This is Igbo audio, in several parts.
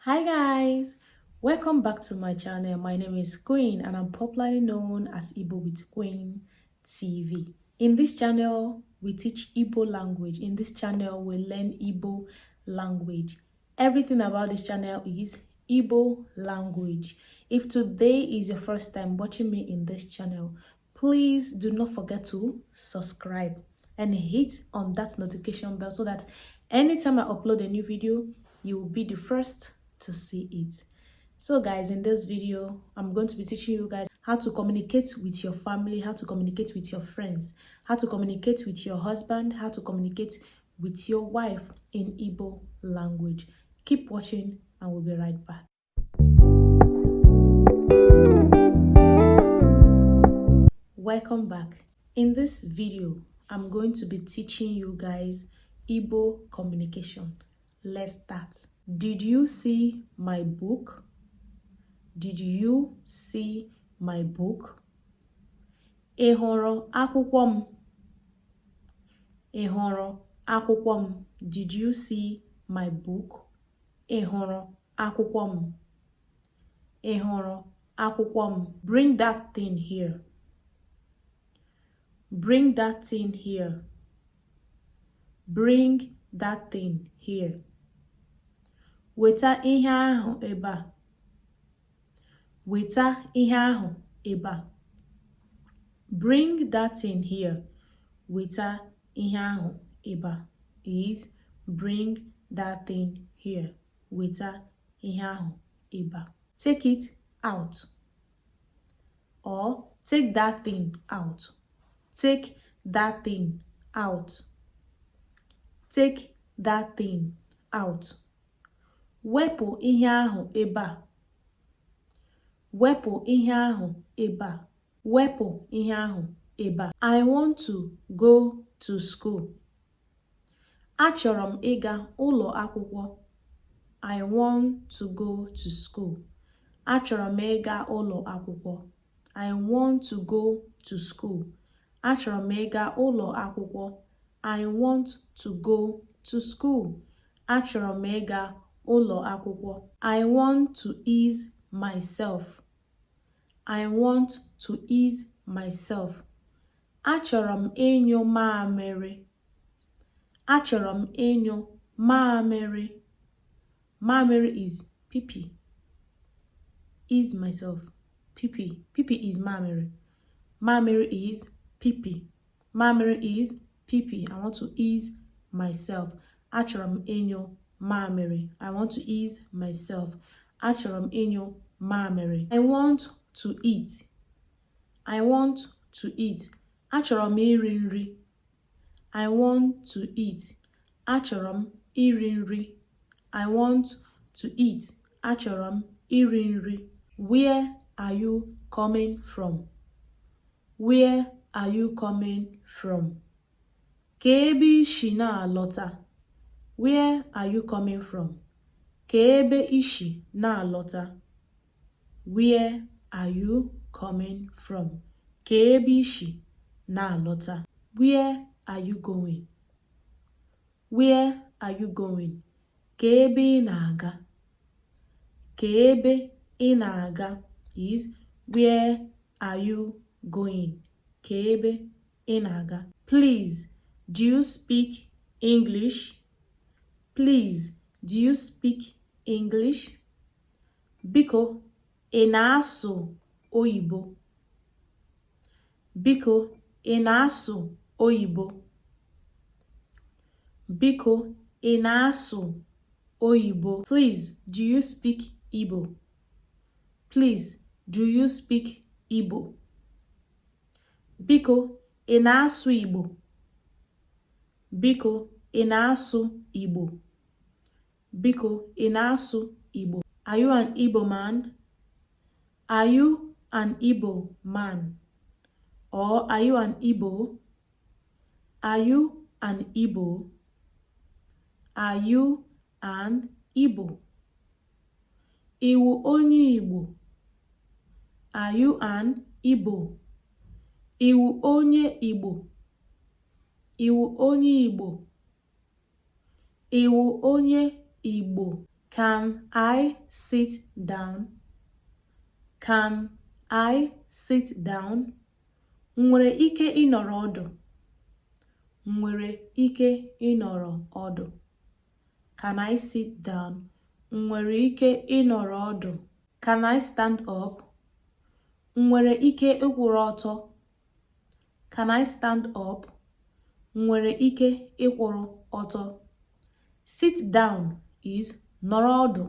Hi guys, welcome back to my channel. My name is Queen and I'm popularly known as Igbo with Queen TV. In this channel, we teach Igbo language. In this channel, we learn Igbo language. Everything about this channel is Igbo language. If today is your first time watching me in this channel, please do not forget to subscribe and hit on that notification bell so that anytime I upload a new video, you will be the first to see it. So guys, in this video I'm going to be teaching you guys how to communicate with your family, how to communicate with your friends, how to communicate with your husband, how to communicate with your wife in Igbo language. Keep watching and we'll be right back. Welcome back. In this video I'm going to be teaching you guys Igbo communication. Let's start. Did you see my book? Did you see my book? Ị hụrụ akwụkwọ m? Ị hụrụ akwụkwọ m? Did you see my book? Ị hụrụ akwụkwọ m? Ị hụrụ akwụkwọ m? Bring that thing here. Bring that thing here. Bring that thing here. Weta ihe ahụ ebe a. Weta ihe ahụ ebe a. Bring that thing here. Weta ihe ahụ ebe a is bring that thing here. Weta ihe ahụ ebe a. Take it out. Or take that thing out. Take that thing out. Take that thing out. Wepụ ihe ahụ ebe a. Wepụ ihe ahụ ebe a. Wepụ ihe ahụ ebe a. I want to go to school. Achọrọ m ịga ụlọ akwụkwọ. I want to go to school. Achọrọ m ịga ụlọ akwụkwọ. I want to go to school. Achọrọ m ịga ụlọ akwụkwọ. I want to go to school. Achọrọ m ịga ụlọ akwụkwọ. I want to ease myself. I want to ease myself. Achọrọ m ịnyụ mamịrị. Achọrọ m ịnyụ mamịrị. Mamịrị is pee-pee. Ease myself. Pee-pee. Pee-pee is mamịrị. Mamịrị is pee-pee. Mamịrị is pee-pee. I want to ease myself. Achọrọ m ịnyụ mamịrị. I want to ease myself. Achọrọ m ịnyụ mamịrị. I want to eat. I want to eat. Achọrọ m iri nri. I want to eat. Achọrọ m iri nri. I want to eat. Achọrọ m iri nri. Where are you coming from? Where are you coming from? Ka ebe ishi na-alọta. Where are you coming from? Ka ebe ishi na-alọta. Where are you coming from? Ka ebe ishi na-alọta. Where are you going? Where are you going? Ka ebe ị na-aga. Ka ebe ị na-aga is where are you going? Ka ebe ị na-aga. Please, do you speak English? Please, do you speak English? Biko, ị na-asụ oyibo? Biko, ị na-asụ oyibo? Biko, ị na-asụ oyibo? Please, do you speak Igbo? Please, do you speak Igbo? Biko, ị na-asụ Igbo? Biko, ị na-asụ Igbo? Biko, ị na-asụ Igbo? Are you an Igbo man? Are you an Igbo man? Or are you an Igbo? Are you an Igbo? Are you an Igbo? Iwu onye Igbo? Are you an Igbo? Iwu onye Igbo? Iwu onye Igbo? Iwu onye Igbo? Can I sit down? Can I sit down? Nwere ike ịnọrọ ọdụ. Nwere ike ịnọrọ ọdụ. Can I sit down? Nwere ike ịnọrọ ọdụ. Can I stand up? Nwere ike ịkwụrụ ọtọ. Can I stand up? Nwere ike ịkwụrụ ọtọ. Sit down is nọrọ ọdụ.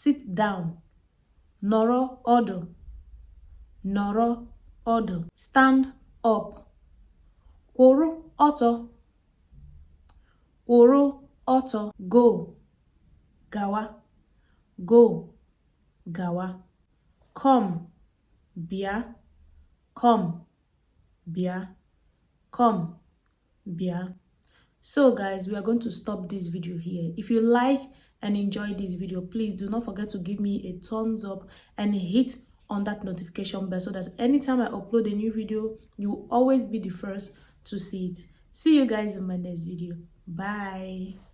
Sit down. Nọrọ ọdụ. Nọrọ ọdụ. Stand up. Kwụrụ ọtọ. Kwụrụ ọtọ. Go. Gawa. Go. Gawa. Come. Bịa. Come. Bịa. Come. Bịa. So guys, we are going to stop this video here. If you like and enjoy this video, please do not forget to give me a thumbs up and hit on that notification bell so that anytime I upload a new video, you will always be the first to see it. See you guys in my next video. Bye.